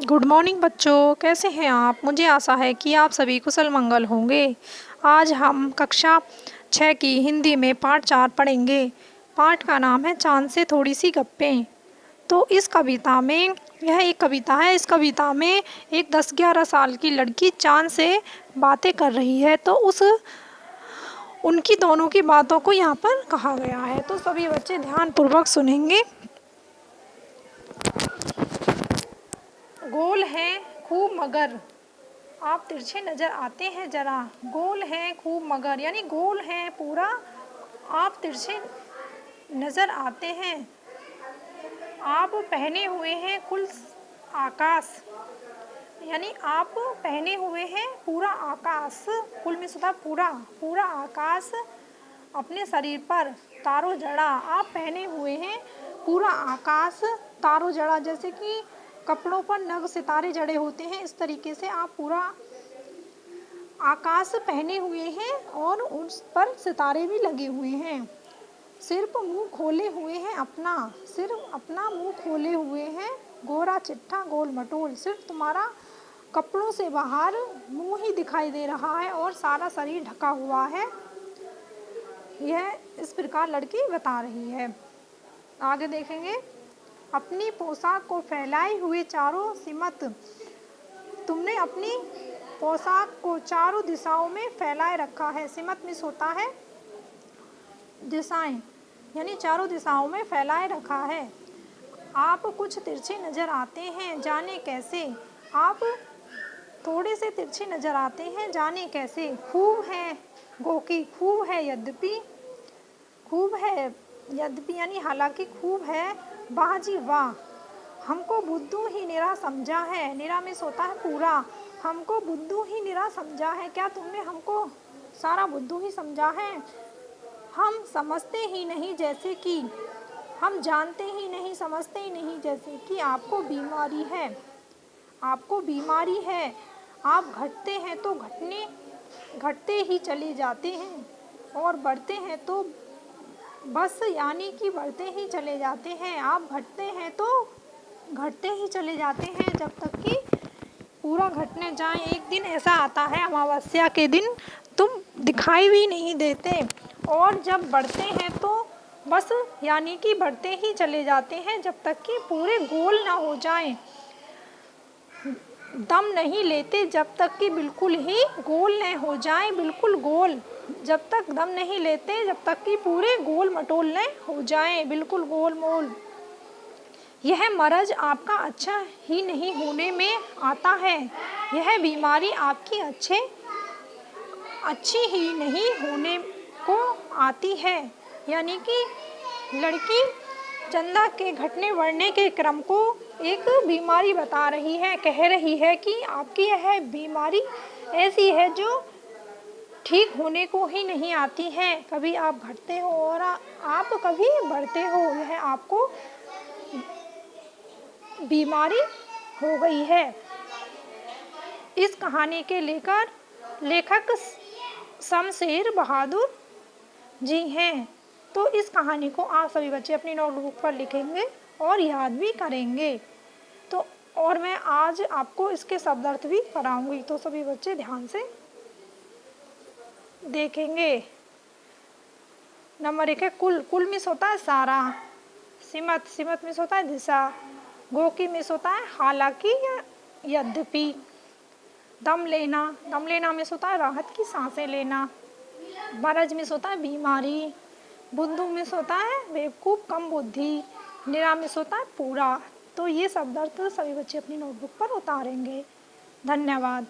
Good morning बच्चों, कैसे हैं आप। मुझे आशा है कि आप सभी कुशल मंगल होंगे। आज हम कक्षा 6 की हिंदी में पाठ 4 पढ़ेंगे। पाठ का नाम है चाँद से थोड़ी सी गप्पें। तो इस कविता में यह एक कविता है। इस कविता में एक 10-11 साल की लड़की चाँद से बातें कर रही है। तो उनकी दोनों की बातों को यहाँ पर कहा गया है। तो सभी बच्चे ध्यानपूर्वक सुनेंगे। गोल हैं खूब मगर आप तिरछे नज़र आते हैं ज़रा। गोल हैं खूब मगर यानी गोल हैं पूरा, आप तिरछे नज़र आते हैं। आप पहने हुए हैं कुल आकाश, यानी आप पहने हुए हैं पूरा आकाश। कुल में सुधा पूरा पूरा आकाश अपने शरीर पर तारों जड़ा। आप पहने हुए हैं पूरा आकाश तारों जड़ा, जैसे कि कपड़ों पर नग सितारे जड़े होते हैं, इस तरीके से आप पूरा आकाश पहने हुए हैं और उस पर सितारे भी लगे हुए हैं। सिर्फ मुंह खोले हुए हैं अपना, सिर्फ अपना मुंह खोले हुए हैं। गोरा चिट्ठा गोल मटोल, सिर्फ तुम्हारा कपड़ों से बाहर मुंह ही दिखाई दे रहा है और सारा शरीर ढका हुआ है। यह इस प्रकार लड़की बता रही है। आगे देखेंगे। अपनी पोशाक को फैलाए हुए चारों सिमत, तुमने अपनी पोशाक को चारों दिशाओं में फैलाए रखा है। सिमत मिस होता है दिशाएं, यानी चारों दिशाओं में फैलाए रखा है। आप कुछ तिरछे नज़र आते हैं जाने कैसे, आप थोड़े से तिरछे नज़र आते हैं जाने कैसे। खूब है गोकी, खूब है यद्यपि, खूब है यद्यपि यानी हालांकि खूब है। वाह जी वाह, हमको बुद्धू ही निरा समझा है। निरा में सोता है पूरा, हमको बुद्धू ही निरा समझा है। क्या तुमने हमको सारा बुद्धू ही समझा है। हम समझते ही नहीं जैसे कि, हम जानते ही नहीं समझते ही नहीं जैसे कि आपको बीमारी है, आपको बीमारी है। आप घटते हैं तो घटते ही चले जाते हैं और बढ़ते हैं तो बस यानी कि बढ़ते ही चले जाते हैं। आप घटते हैं तो घटते ही चले जाते हैं जब तक कि पूरा घटने जाए। एक दिन ऐसा आता है अमावस्या के दिन तुम दिखाई भी नहीं देते, और जब बढ़ते हैं तो बस यानी कि बढ़ते ही चले जाते हैं जब तक कि पूरे गोल ना हो जाएं। दम नहीं लेते जब तक कि बिल्कुल ही गोल न हो जाए। बिल्कुल गोल जब तक दम नहीं लेते जब तक कि पूरे गोल मटोल न हो जाए, बिल्कुल गोल मोल। यह मरज आपका अच्छा ही नहीं होने में आता है, यह बीमारी आपकी अच्छी ही नहीं होने को आती है। यानी कि लड़की चंदा के घटने बढ़ने के क्रम को एक बीमारी बता रही है, कह रही है कि आपकी यह बीमारी ऐसी है जो ठीक होने को ही नहीं आती है। कभी आप घटते हो और आप कभी बढ़ते हो, यह आपको बीमारी हो गई है। इस कहानी के लेखक शमशेर बहादुर जी हैं। तो इस कहानी को आप सभी बच्चे अपनी नोटबुक पर लिखेंगे और याद भी करेंगे। तो और मैं आज आपको इसके शब्दार्थ भी कराऊंगी, तो सभी बच्चे ध्यान से देखेंगे। नंबर 1 है कुल, कुल मिस होता है सारा। सिमत, सिमत मिस होता है दिशा। गोकी मिस होता है हालांकि या यद्यपि। दम लेना, दम लेना मिस होता है राहत की सांसें लेना। मरज मिस होता है बीमारी। बुद्धू मिस होता है बेवकूफ़ कम बुद्धि। निरा मिस होता है पूरा। तो ये शब्दार्थ सभी बच्चे अपनी नोटबुक पर उतारेंगे। धन्यवाद।